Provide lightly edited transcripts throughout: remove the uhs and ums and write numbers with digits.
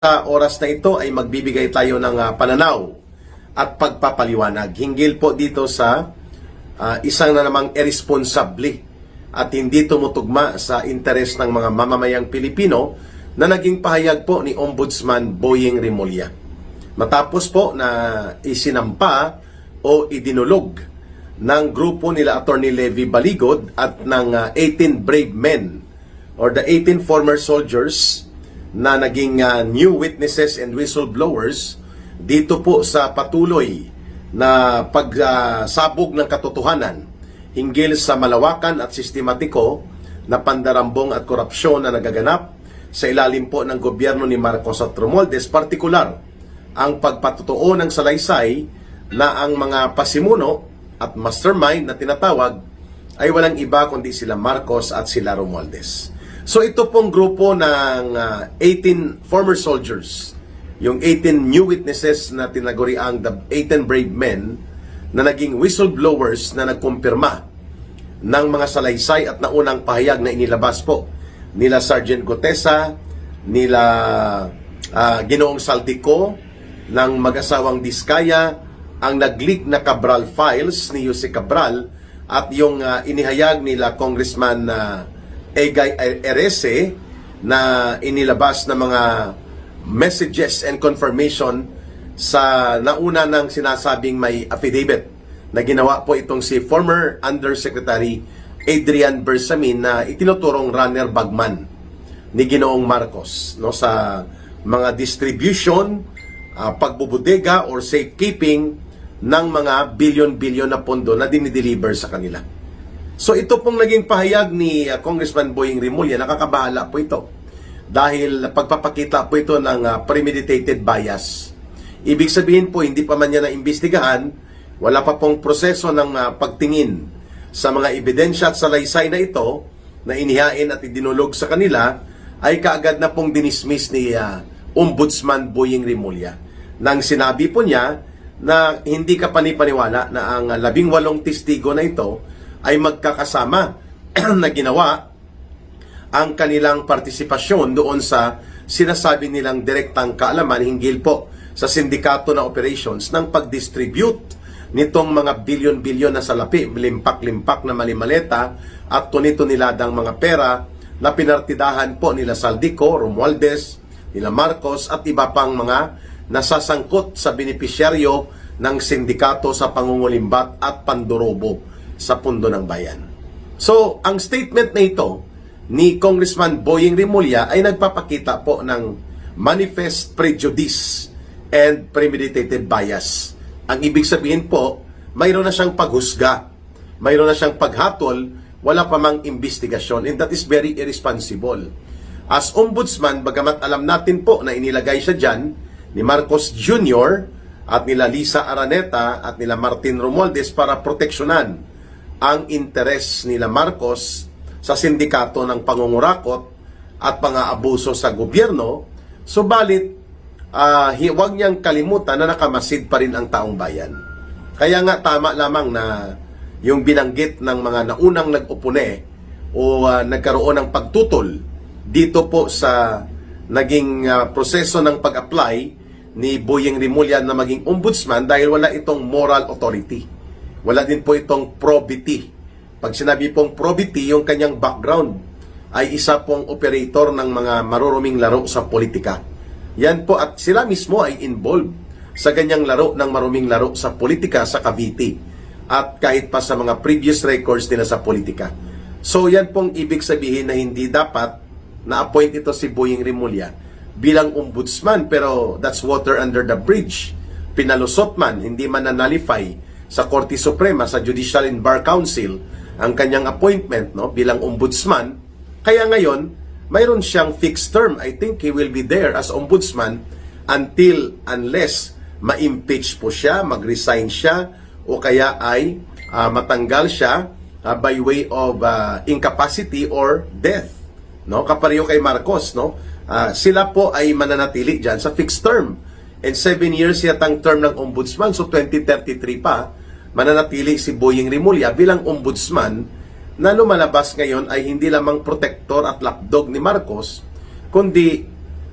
Sa oras na ito ay magbibigay tayo ng pananaw at pagpapaliwanag hinggil po dito sa isang na namang irresponsable at hindi tumutugma sa interes ng mga mamamayang Pilipino na naging pahayag po ni Ombudsman Boying Rimulya. Matapos po na isinampa o idinulog ng grupo nila Attorney Levy Baligod at ng 18 brave men or the 18 former soldiers na naging new witnesses and whistleblowers dito po sa patuloy na pagsabog ng katotohanan hinggil sa malawakan at sistematiko na pandarambong at korupsyon na nagaganap sa ilalim po ng gobyerno ni Marcos at Romualdez, partikular ang pagpatutuo ng salaysay na ang mga pasimuno at mastermind na tinatawag ay walang iba kundi sila Marcos at sila Romualdez. So ito pong grupo ng 18 former soldiers, yung 18 new witnesses na tinaguri ang the 18 brave men na naging whistleblowers na nagkumpirma ng mga salaysay at naunang pahayag na inilabas po nila Sergeant Gotesa, nila Ginoong Saldico, ng mag-asawang Diskaya, ang nag-leak na Cabral files ni Jose Cabral at yung inihayag nila Congressman Egay Erese na inilabas na mga messages and confirmation sa nauna ng sinasabing may affidavit na ginawa po itong si former Undersecretary Adrian Bersamin na itinuturong runner bagman ni Ginoong Marcos sa mga distribution, pagbubudega or safekeeping ng mga bilyon-bilyon na pondo na dinideliver sa kanila. So ito pong naging pahayag ni Congressman Boying Rimulya, nakakabahala po ito. Dahil pagpapakita po ito ng premeditated bias. Ibig sabihin po, hindi pa man niya naimbestigahan, wala pa pong proseso ng pagtingin sa mga ebidensya at salaysay na ito na inihain at idinulog sa kanila, ay kaagad na pong dinismiss ni Ombudsman Boying Rimulya. Nang sinabi po niya na hindi ka panipaniwala na ang 18 testigo na ito ay magkakasama na ginawa ang kanilang partisipasyon doon sa sinasabi nilang direktang kaalaman hinggil po sa sindikato na operations ng pag-distribute nitong mga bilyon-bilyon na salapi, limpak-limpak na malimaleta at tunito-niladang mga pera na pinartidahan po nila Saldico, Romualdez, nila Marcos at iba pang mga nasasangkot sa benepisyaryo ng sindikato sa pangungulimbat at pandurobo sa pundo ng bayan. So, ang statement na ito ni Congressman Boying Rimulya ay nagpapakita po ng manifest prejudice and premeditated bias. Ang ibig sabihin po, mayroon na siyang paghusga, mayroon na siyang paghatol, wala pa mang investigasyon, and that is very irresponsible. As ombudsman, bagamat alam natin po na inilagay siya dyan ni Marcos Jr. at nila Lisa Araneta at nila Martin Romualdez para proteksyonan ang interes nila Marcos sa sindikato ng pangungurakot at pang-aabuso sa gobyerno, subalit huwag niyang kalimutan na nakamasid pa rin ang taong bayan. Kaya nga tama lamang na yung binanggit ng mga naunang nag-upune o nagkaroon ng pagtutol dito po sa naging proseso ng pag-apply ni Boying Rimulya na maging ombudsman dahil wala itong moral authority. Wala din po itong probity. Pag sinabi pong probity, yung kanyang background ay isa pong operator ng mga maruruming laro sa politika. Yan po, at sila mismo ay involved sa ganyang laro ng maruming laro sa politika sa Cavite at kahit pa sa mga previous records nila sa politika. So yan pong ibig sabihin na hindi dapat na-appoint ito si Boying Rimulya bilang ombudsman, pero that's water under the bridge. Pinalusot man, hindi man na-nullify sa Korte Suprema, sa Judicial and Bar Council ang kanyang appointment bilang ombudsman. Kaya ngayon, mayroon siyang fixed term. I think he will be there as ombudsman unless ma-impeach po siya, mag-resign siya, o kaya ay matanggal siya by way of incapacity or death. Kapareho kay Marcos, sila po ay mananatili dyan sa fixed term. And 7 years yatang term ng ombudsman, so 2033 pa, mananatili si Boying Rimulya bilang ombudsman na lumalabas ngayon ay hindi lamang protector at lapdog ni Marcos, kundi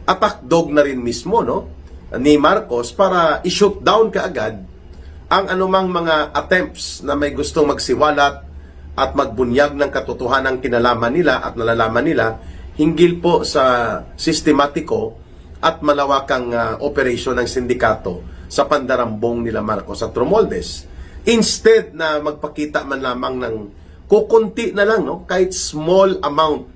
attack dog na rin mismo, no, ni Marcos para i-shoot down kaagad ang anumang mga attempts na may gustong magsiwalat at magbunyag ng katotohanan kinalaman nila at nalalaman nila hinggil po sa sistematiko at malawakang operasyon ng sindikato sa pandarambong nila Marcos at Romualdez. Instead na magpakita man lamang ng kukunti na lang, no, kahit small amount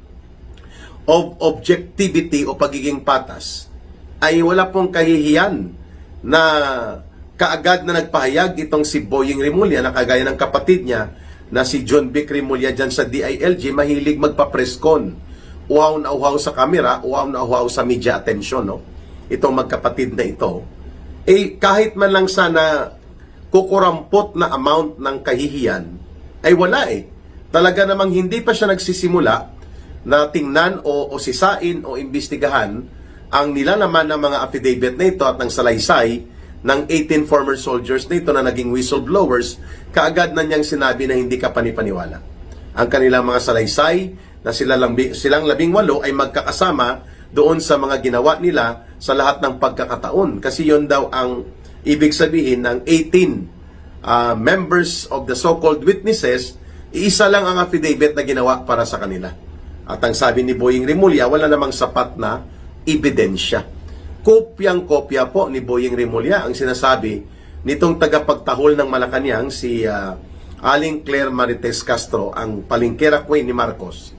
of objectivity o pagiging patas, ay wala pong kahihiyan na kaagad na nagpahayag itong si Boying Rimulya na kagaya ng kapatid niya na si John Vic Rimulya dyan sa DILG, mahilig magpa-press con. Uhaw na uhaw sa kamera, uhaw na uhaw sa media attention, no? Itong magkapatid na ito. Kahit man lang sana kukurampot na amount ng kahihiyan, ay wala Talaga namang hindi pa siya nagsisimula na tingnan o sisain o imbestigahan ang nilalaman ng mga affidavit na ito at ng salaysay ng 18 former soldiers na ito na naging whistleblowers, kaagad na niyang sinabi na hindi ka panipaniwala. Ang kanilang mga salaysay na silang 18 ay magkakasama doon sa mga ginawa nila sa lahat ng pagkakataon. Kasi yon daw ang ibig sabihin ng 18 members of the so-called witnesses, iisa lang ang affidavit na ginawa para sa kanila. At ang sabi ni Boying Rimulya, wala namang sapat na ebidensya. Kopyang-kopya po ni Boying Rimulya ang sinasabi nitong tagapagtahol ng Malacanang, si Aling Claire Marites Castro, ang palingkera queen ni Marcos,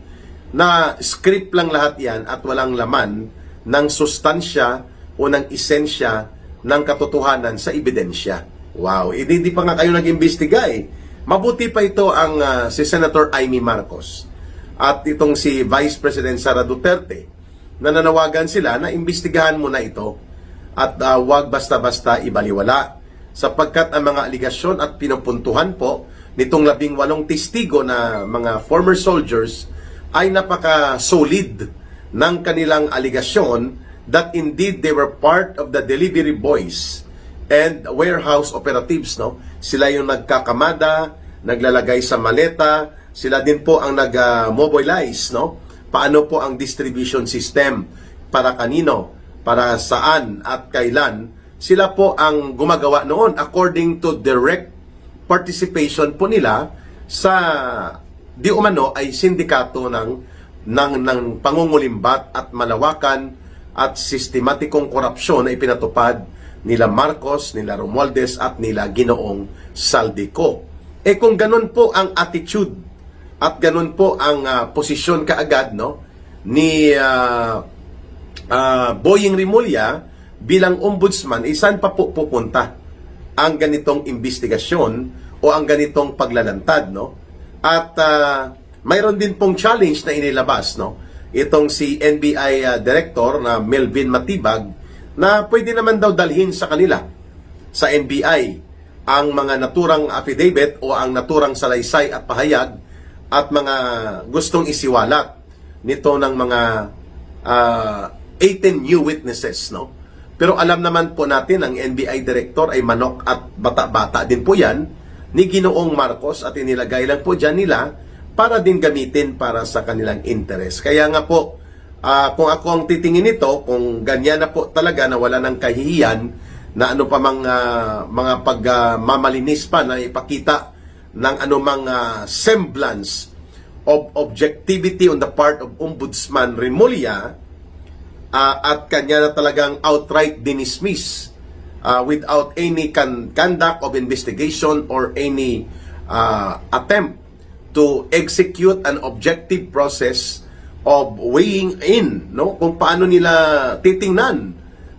na script lang lahat yan at walang laman ng sustansya o ng esensya ng katotohanan sa ebidensya. Wow, hindi pa nga kayo nag-imbestiga Mabuti pa ito ang si Senator Amy Marcos at itong si Vice President Sara Duterte, na nanawagan sila na imbestigahan muna ito at wag basta-basta ibaliwala, sapagkat ang mga aligasyon at pinupuntuhan po nitong 18 testigo na mga former soldiers ay napaka-solid ng kanilang aligasyon that indeed they were part of the delivery boys and warehouse operatives, no? Sila yung nagkakamada, naglalagay sa maleta, sila din po ang nag-mobilize, no? Paano po ang distribution system, para kanino, para saan at kailan. Sila po ang gumagawa noon according to direct participation po nila sa di umano ay sindikato ng pangungulimbat at malawakan at sistematikong korupsyon na ipinatupad nila Marcos, nila Romualdez at nila Ginoong Saldico. Kung ganun po ang attitude at ganun po ang posisyon kaagad, no, ni Boying Rimulya bilang ombudsman, saan pa po pupunta ang ganitong investigasyon o ang ganitong paglalantad, no? At mayroon din pong challenge na inilabas, no, itong si NBI Director na Melvin Matibag, na pwede naman daw dalhin sa kanila sa NBI ang mga naturang affidavit o ang naturang salaysay at pahayag at mga gustong isiwalat nito ng mga 18 new witnesses, no? Pero alam naman po natin ang NBI Director ay manok at bata-bata din po yan ni Ginoong Marcos at inilagay lang po dyan nila para din gamitin para sa kanilang interes. Kaya nga po, kung ako ang titingin nito, kung ganyan na po talaga na wala ng kahihiyan na ano pa mga pagmamalinis pa na ipakita ng anumang semblance of objectivity on the part of Ombudsman Rimulya, at kanya na talagang outright dinismiss without any conduct of investigation or any attempt to execute an objective process of weighing in, no, kung paano nila titingnan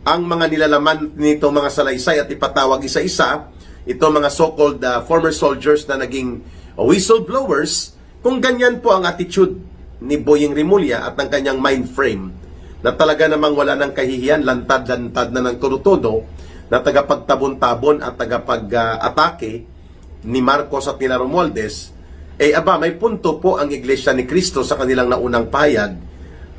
ang mga nilalaman nito mga salaysay at ipatawag isa-isa itong mga so-called former soldiers na naging whistleblowers. Kung ganyan po ang attitude ni Boying Rimulya at ng kanyang mind frame na talaga namang wala ng kahihiyan, lantad-lantad na ng todo-todo, na tagapagtabon-tabon at tagapag-atake ni Marcos at nila Romualdez, may punto po ang Iglesia ni Cristo sa kanilang naunang pahayag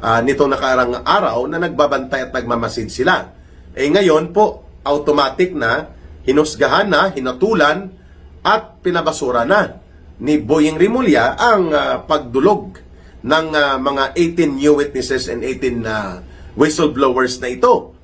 nitong nakarang araw na nagbabantay at nagmamasid sila. Ngayon po, automatic na, hinusgahan na, hinatulan, at pinabasura na ni Boying Rimulya ang pagdulog ng mga 18 new witnesses and 18 whistleblowers na ito.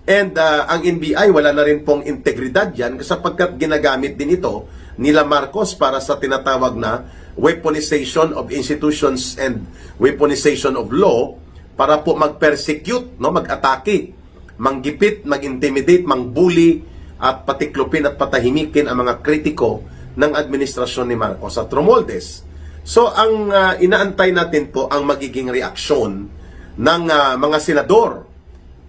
And ang NBI, wala na rin pong integridad yan sapagkat ginagamit din ito nila Marcos para sa tinatawag na weaponization of institutions and weaponization of law para po mag-persecute, no, mag-atake, manggipit, mag-intimidate, mangbuli at patiklupin at patahimikin ang mga kritiko ng administrasyon ni Marcos at Romualdez. So ang inaantay natin po ang magiging reaksyon ng mga senador.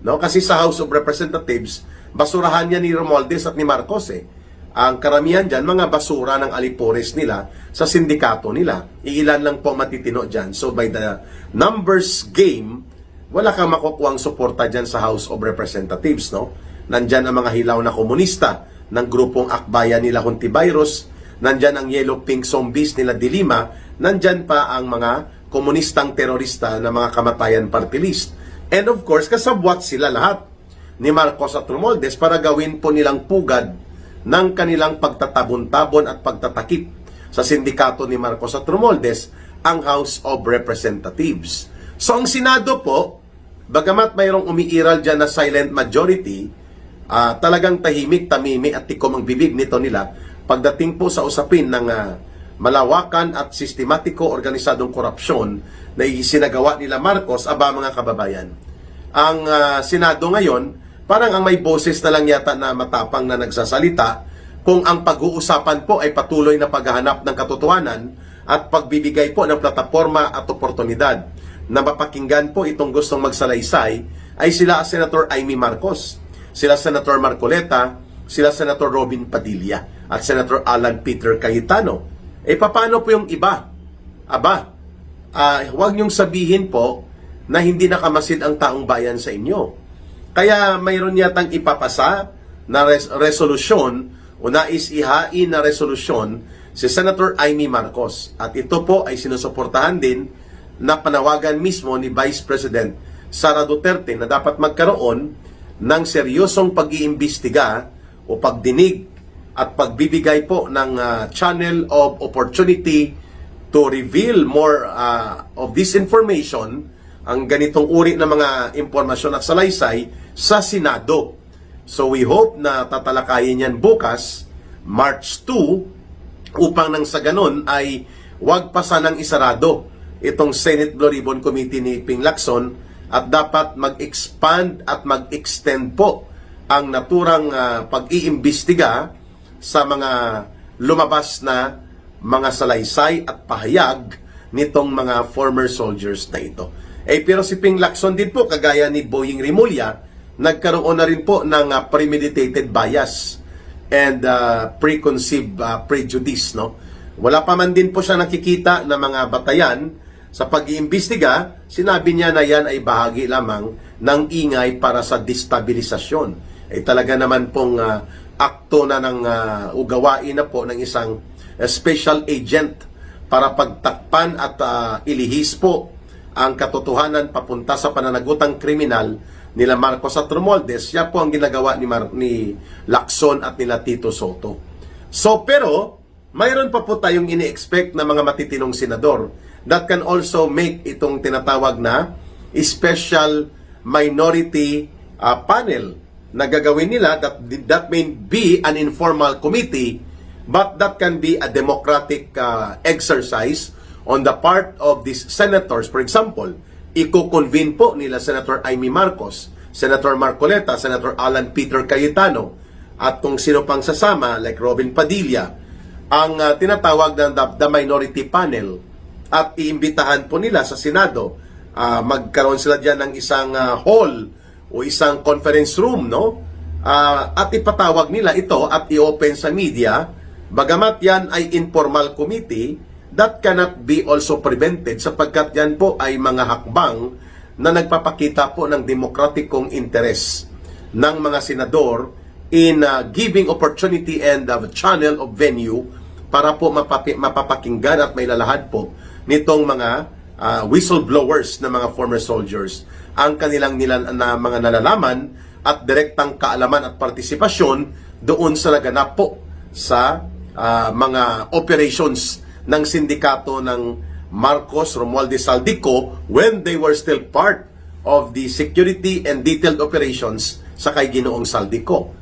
No? Kasi sa House of Representatives, basurahan niya ni Romualdez at ni Marcos eh. Ang karamihan dyan, mga basura ng alipores nila sa sindikato nila. Iilan lang po matitino dyan. So by the numbers game, wala kang makukuhang suporta dyan sa House of Representatives. No? Nandyan ang mga hilaw na komunista ng grupong Akbayan nila Hontivirus. Nandyan ang Yellow Pink Zombies nila Dilima. Nandyan pa ang mga komunistang terorista na mga kamatayan party list. And of course, kasabwat sila lahat ni Marcos at Romualdez para gawin po nilang pugad ng kanilang pagtatabon-tabon at pagtatakip sa sindikato ni Marcos at Romualdez, ang House of Representatives. So ang Senado po, bagamat mayroong umiiral dyan na silent majority, talagang tahimik, tamimi at tikom ang bibig nito nila pagdating po sa usapin ng malawakan at sistematiko organisadong korupsyon na isinagawa nila Marcos, mga kababayan. Ang Senado ngayon, parang ang may boses na lang yata na matapang na nagsasalita kung ang pag-uusapan po ay patuloy na paghahanap ng katotohanan at pagbibigay po ng plataforma at oportunidad na mapakinggan po itong gustong magsalaysay ay sila Senator Amy Marcos, sila Senator Marcoleta, sila Senator Robin Padilla at Senator Alan Peter Cayetano. Paano po yung iba? Huwag niyong sabihin po na hindi nakamasid ang taong bayan sa inyo. Kaya mayroon yatang ipapasa na resolusyon o nais ihain na resolusyon si Senator Amy Marcos. At ito po ay sinusuportahan din na panawagan mismo ni Vice President Sara Duterte na dapat magkaroon ng seryosong pag-iimbestiga o pagdinig at pagbibigay po ng channel of opportunity to reveal more of this information, ang ganitong uri ng mga impormasyon at salaysay sa Senado. So we hope na tatalakayin yan bukas, March 2, upang nang sa ganun ay wag pa sanang isarado itong Senate Blue Ribbon Committee ni Ping Lacson at dapat mag-expand at mag-extend po ang naturang pag-iimbestiga sa mga lumabas na mga salaysay at pahayag nitong mga former soldiers na ito. Pero si Ping Lacson din po, kagaya ni Boying Rimulya, nagkaroon na rin po ng premeditated bias and preconceived prejudice. No? Wala pa man din po siya nakikita na mga batayan sa pag-iimbestiga, sinabi niya na yan ay bahagi lamang ng ingay para sa destabilisasyon. Talaga naman pong akto na ng ugawain na po ng isang special agent para pagtakpan at ilihis po ang katotohanan papunta sa pananagutang kriminal nila Marcos at Romualdez. Siya po ang ginagawa ni Lacson at nila Tito Soto. So pero mayroon pa po tayong ini-expect na mga matitinong senador that can also make itong tinatawag na special minority panel na gagawin nila that may be an informal committee but that can be a democratic exercise on the part of these senators. For example, i-convene po nila Senator Amy Marcos, Senator Marcoleta, Senator Alan Peter Cayetano, at kung sino pang sasama like Robin Padilla, ang tinatawag na the minority panel, at iimbitahan po nila sa Senado. Magkaroon sila dyan ng isang hall o isang conference room, no? At ipatawag nila ito at i-open sa media. Bagamat yan ay informal committee, that cannot be also prevented sapagkat yan po ay mga hakbang na nagpapakita po ng demokratikong interes ng mga senador in giving opportunity and channel of venue para po mapapakinggan at may lalahad po nitong mga whistleblowers na mga former soldiers ang kanilang mga nalalaman at direktang kaalaman at partisipasyon doon sa naganap po sa mga operations ng sindikato ng Marcos, Romualdez, Saldico when they were still part of the security and detailed operations sa kay Ginoong Saldico.